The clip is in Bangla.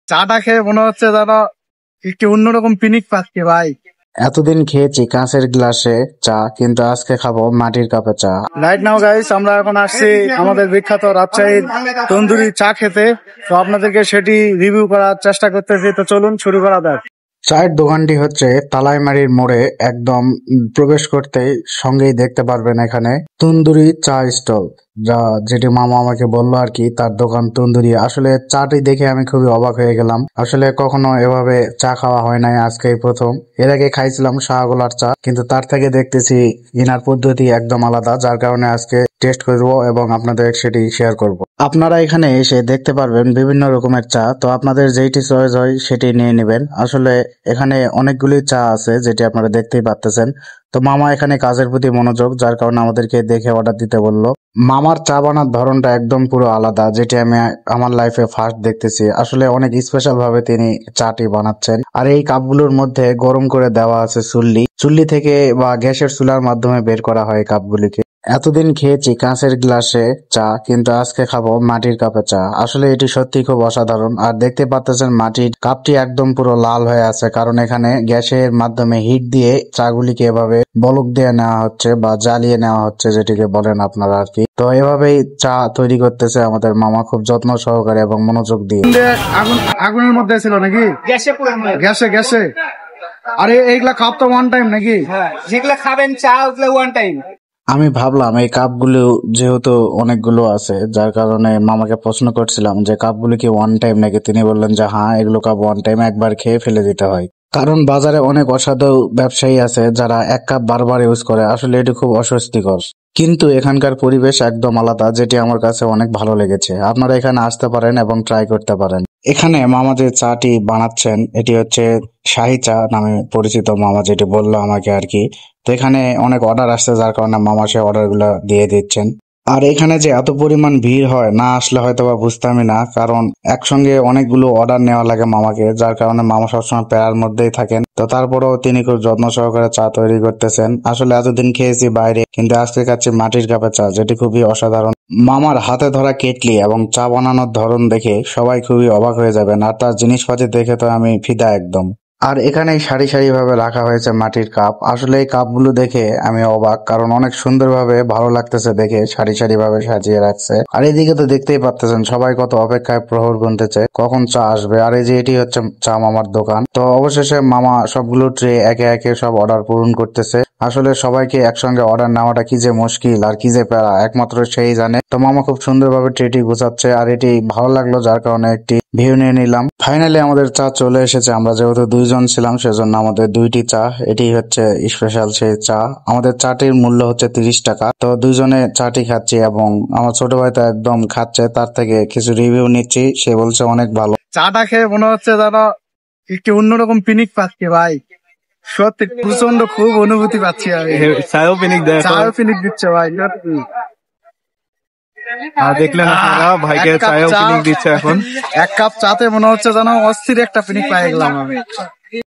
চাটা খেয়ে মনে হচ্ছে যেন একটু অন্যরকম পিনিক পাচ্ছি ভাই। এতদিন খেয়েছি কাঁচের গ্লাসে চা, কিন্তু আজকে খাবো মাটির কাপে চা। রাইট নাও গাইস, আমরা এখন আসছি আমাদের বিখ্যাত রাজশাহীর তন্দুরি চা খেতে। তো আপনাদেরকে সেটি রিভিউ করার চেষ্টা করতেছি, তো চলুন শুরু করা যাক। চায়ের দোকানটি হচ্ছে তালাইমারির মোড়ে, একদম প্রবেশ করতেই সঙ্গেই দেখতে পারবেন এখানে তন্দুরি চা স্টল, যা যেটি মামা আমাকে বললো আর কি, তার দোকান তন্দুরি। আসলে চাটি দেখে আমি খুবই অবাক হয়ে গেলাম, আসলে কখনো এভাবে চা খাওয়া হয় নাই, আজকেই প্রথম। এর আগে খাইছিলাম শাহগোলার চা, কিন্তু তার থেকে দেখতেছি ইনার পদ্ধতি একদম আলাদা, যার কারণে আজকে টেস্ট করব এবং আপনাদের সেটি শেয়ার করব। আপনারা এখানে এসে দেখতে পারবেন বিভিন্ন রকমের চা, তো আপনাদের যেটি চয়েস হয় সেটি নিয়ে নেবেন। আসলে এখানে অনেকগুলি চা আছে, যেটি আপনারা দেখতেই পাচ্ছেন। তো মামা এখানে কাজের প্রতি মনোযোগ, যার কারণে আমাদেরকে দেখে অর্ডার দিতে বললো। মামার চা বানার ধরনটা একদম পুরো আলাদা, যেটি আমি আমার লাইফে ফার্স্ট দেখতেছি। আসলে অনেক স্পেশাল ভাবে তিনি চাটি বানাচ্ছেন। আর এই কাপগুলোর মধ্যে গরম করে দেওয়া আছে চুল্লি থেকে বা গ্যাসের চুলার মাধ্যমে বের করা হয় এই কাপগুলিকে। এতদিন খেয়েছি কাঁচের গ্লাসে চা, কিন্তু আজকে খাবো মাটির কাপে চা। আসলে এটি সত্যি খুব অসাধারণ। আর দেখতে পাচ্ছেন মাটির কাপটি একদম পুরো লাল হয়ে আছে, কারণ এখানে গ্যাসের মাধ্যমে হিট দিয়ে চাগুলিকে এভাবে বলক দিয়ে নেওয়া হচ্ছে বা জ্বালিয়ে নেওয়া হচ্ছে, যেটিকে বলেন আপনারা আর কি। তো এভাবেই চা তৈরি করতেছে আমাদের মামা, খুব যত্ন সহকারে এবং মনোযোগ দিয়ে। আগুনের মধ্যে ছিল নাকি? গ্যাসে গ্যাসে। আরে এইগুলা কাপ তো ওয়ান টাইম নাকি? যেগুলা খাবেন চা ওগুলা ওয়ান টাইম। আমি ভাবলাম এই কাপগুলো যেহেতু অনেকগুলো আছে, যার কারণে মামাকে প্রশ্ন করছিলাম যে কাপগুলো কি ওয়ান টাইম নাকি। তিনি বললেন যে হ্যাঁ, এগুলো কাপ ওয়ান টাইম, একবার খেয়ে ফেলে দিতে হয়। কারণ বাজারে অনেক অসাধু ব্যবসায়ী আছে যারা এক কাপ বারবার ইউজ করে। আসলে এটি খুব অস্বস্তিকর, কিন্তু এখানকার পরিবেশ একদম আলাদা, যেটি আমার কাছে অনেক ভালো লেগেছে। আপনারা এখানে আসতে পারেন এবং ট্রাই করতে পারেন। এখানে মামা যে চাটি বানাচ্ছেন এটি হচ্ছে শাহী চা নামে পরিচিত, মামা যেটি বললো আমাকে আর কি। তো এখানে অনেক অর্ডার আসছে, যার কারণে মামা সে অর্ডার গুলো দিয়ে দিচ্ছেন। আর এখানে যে এত পরিমাণ ভিড় হয়, না আসলে হয়তো বা বুঝতামই না, কারণ একসঙ্গে অনেকগুলো অর্ডার নেওয়া লাগে মামাকে, যার কারণে মামা সবসময় প্যারার মধ্যেই থাকেন। তো তারপরেও তিনি খুব যত্ন সহকারে চা তৈরি করতেছেন। আসলে এতদিন খেয়েছি বাইরে, কিন্তু আজকে খাচ্ছি মাটির কাপে চা, যেটি খুবই অসাধারণ। মামার হাতে ধরা কেটলি এবং চা বানানোর ধরন দেখে সবাই খুবই অবাক হয়ে যাবেন, আর তার জিনিসপাতি দেখে তো আমি ফিদা একদম। আর এখানে সারি সারি ভাবে রাখা হয়েছে মাটির কাপ। আসলে এই কাপগুলো দেখে আমি অবাক, কারণ অনেক সুন্দরভাবে ভালো লাগতেছে দেখে, সারি সারি ভাবে সাজিয়ে রাখছে। আর এদিকে তো দেখতেই পাচ্ছেন সবাই কত অপেক্ষায় প্রহর গুনতেছে কখন চা আসবে। আর এই যে এটি হচ্ছে চা মামার দোকান। তো অবশেষে মামা সবগুলো ট্রে একে একে সব অর্ডার পূরণ করতেছে। আসলে সবাইকে একসঙ্গে অর্ডার নেওয়াটা কি যে মুশকিল আর কি যে প্যারা, একমাত্র সেই জানে। তো মামা খুব সুন্দরভাবে ট্রেটি গুছাচ্ছে, আর এটি ভালো লাগলো, যার কারণে একটি ভিউ নিয়ে নিলাম। ফাইনালি আমাদের চা চলে এসেছে। আমরা যেহেতু দুইজন ছিলাম সেজন্য আমাদের দুইটি চা, এটি হচ্ছে স্পেশাল সেই চা। আমাদের চাটির মূল্য হচ্ছে 30 টাকা। তো দুইজনে চাটি খাচ্ছি এবং আমার ছোট ভাই তো একদম খাচ্ছে, তার থেকে কিছু রিভিউ নিচ্ছি। সে বলছে অনেক ভালো। চাটা খেয়ে মনে হচ্ছে যেন একটু অন্যরকম পিনিক পাচ্ছি ভাই। সত্যি প্রচন্ড খুব অনুভূতি পাচ্ছি আমি। চায়ও পিনিক দেয়, চাও পিনিক দিচ্ছে ভাই। দেখলেন আপনারা, ভাইকে চায়ও পিনিক দিচ্ছে এখন। এক কাপ চাতে মনে হচ্ছে যেন অস্থির একটা পিনিক পাই গেলাম আমি।